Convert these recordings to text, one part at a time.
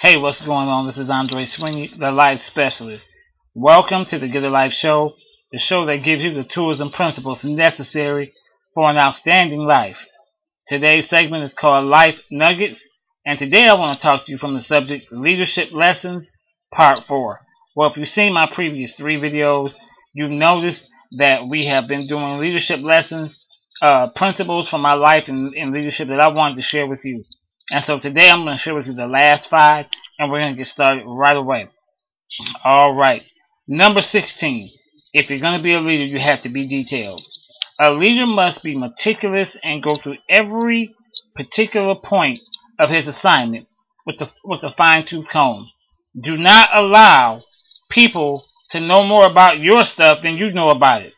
Hey, what's going on? This is Andre Sweeney, the Life Specialist. Welcome to the Get a Life Show, the show that gives you the tools and principles necessary for an outstanding life. Today's segment is called Life Nuggets, and today I want to talk to you from the subject Leadership Lessons, Part 4. Well, if you've seen my previous 3 videos, you've noticed that we have been doing leadership lessons, principles from my life in leadership that I wanted to share with you. And so today I'm going to share with you the last 5, and we're going to get started right away. Alright, number 16. If you're going to be a leader, you have to be detailed. A leader must be meticulous and go through every particular point of his assignment with a fine-tooth comb. Do not allow people to know more about your stuff than you know about it.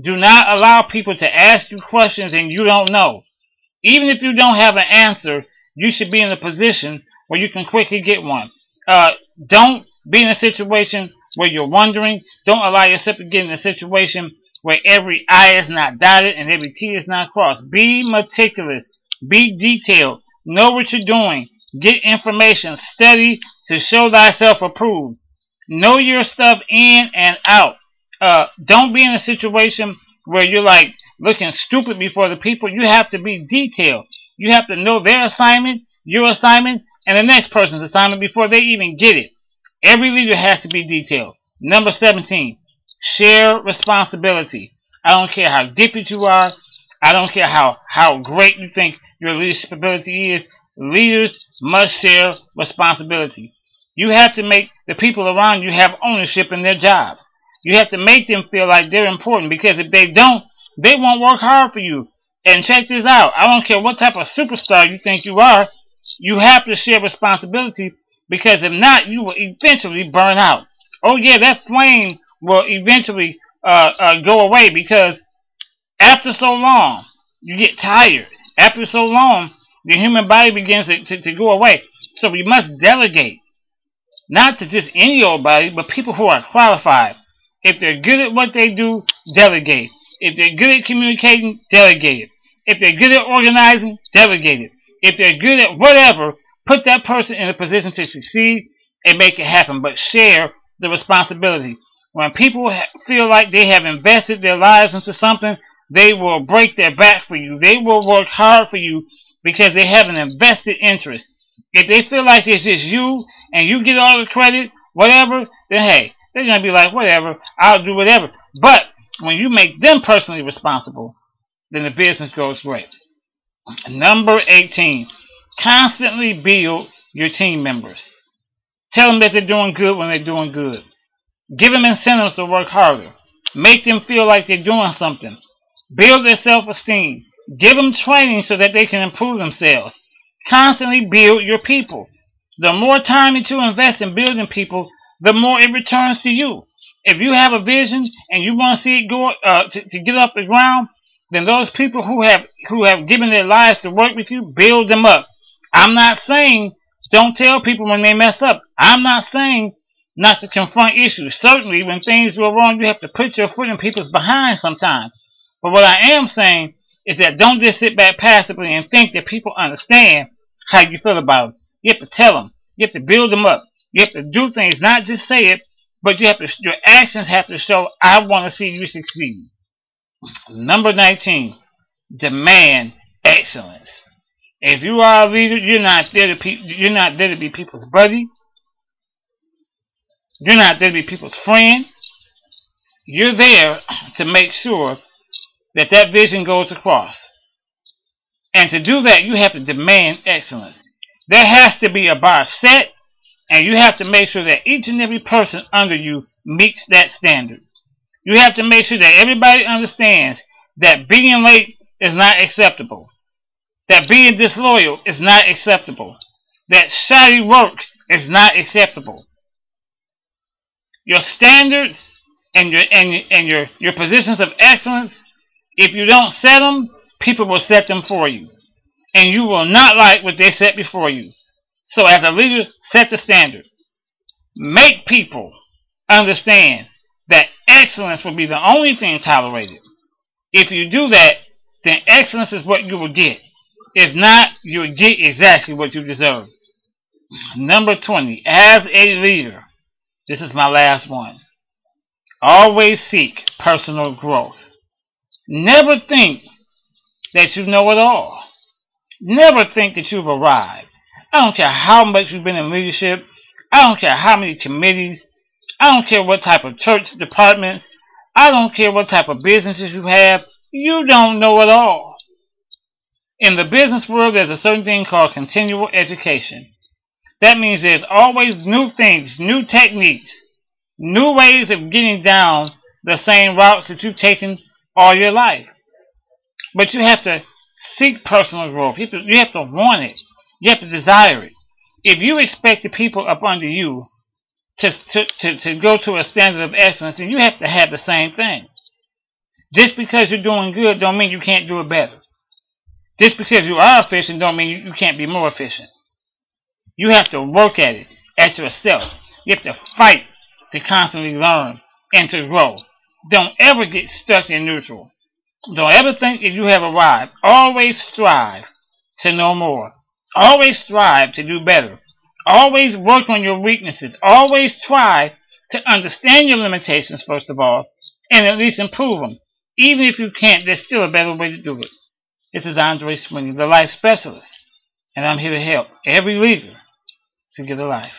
Do not allow people to ask you questions and you don't know. Even if you don't have an answer, you should be in a position where you can quickly get one. Don't be in a situation where you're wondering. Don't allow yourself to get in a situation where every I is not dotted and every T is not crossed. Be meticulous. Be detailed. Know what you're doing. Get information. Study to show thyself approved. Know your stuff in and out. Don't be in a situation where you're like looking stupid before the people. You have to be detailed. You have to know their assignment, your assignment, and the next person's assignment before they even get it. Every leader has to be detailed. Number 17, share responsibility. I don't care how gifted you are. I don't care how great you think your leadership ability is. Leaders must share responsibility. You have to make the people around you have ownership in their jobs. You have to make them feel like they're important, because if they don't, they won't work hard for you. And check this out. I don't care what type of superstar you think you are. You have to share responsibility, because if not, you will eventually burn out. Oh yeah, that flame will eventually go away, because after so long, you get tired. After so long, the human body begins to go away. So we must delegate. Not to just any old body, but people who are qualified. If they're good at what they do, delegate. If they're good at communicating, delegate it. If they're good at organizing, delegate it. If they're good at whatever, put that person in a position to succeed and make it happen. But share the responsibility. When people feel like they have invested their lives into something, they will break their back for you. They will work hard for you because they have an invested interest. If they feel like it's just you and you get all the credit, whatever, then hey, they're going to be like, whatever, I'll do whatever. But when you make them personally responsible, then the business goes great. Number 18, constantly build your team members. Tell them that they're doing good when they're doing good. Give them incentives to work harder. Make them feel like they're doing something. Build their self-esteem. Give them training so that they can improve themselves. Constantly build your people. The more time that you invest in building people, the more it returns to you. If you have a vision and you want to see it go to get off the ground, then those people who have given their lives to work with you, build them up. I'm not saying don't tell people when they mess up. I'm not saying not to confront issues. Certainly, when things go wrong, you have to put your foot in people's behind sometimes. But what I am saying is that don't just sit back passively and think that people understand how you feel about it. You have to tell them. You have to build them up. You have to do things, not just say it, but your actions have to show, I want to see you succeed. Number 19, demand excellence. If you are a leader, you're not there to be people's buddy. You're not there to be people's friend. You're there to make sure that that vision goes across. And to do that, you have to demand excellence. There has to be a bar set, and you have to make sure that each and every person under you meets that standard. You have to make sure that everybody understands that being late is not acceptable. That being disloyal is not acceptable. That shoddy work is not acceptable. Your standards and your positions of excellence, if you don't set them, people will set them for you. And you will not like what they set before you. So as a leader, set the standard. Make people understand that excellence will be the only thing tolerated. If you do that, then excellence is what you will get. If not, you'll get exactly what you deserve. Number 20. As a leader, this is my last one. Always seek personal growth. Never think that you know it all. Never think that you've arrived. I don't care how much you've been in leadership. I don't care how many committees. I don't care what type of church departments. I don't care what type of businesses you have. You don't know it all. In the business world, there's a certain thing called continual education. That means there's always new things, new techniques, new ways of getting down the same routes that you've taken all your life. But you have to seek personal growth. You have to want it. You have to desire it. If you expect the people up under you to go to a standard of excellence, then you have to have the same thing. Just because you're doing good don't mean you can't do it better. Just because you are efficient don't mean you can't be more efficient. You have to work at it, at yourself. You have to fight to constantly learn and to grow. Don't ever get stuck in neutral. Don't ever think that you have arrived. Always strive to know more. Always strive to do better. Always work on your weaknesses. Always try to understand your limitations, first of all, and at least improve them. Even if you can't, there's still a better way to do it. This is Andre Sweeney, the Life Specialist, and I'm here to help every leader to get a life.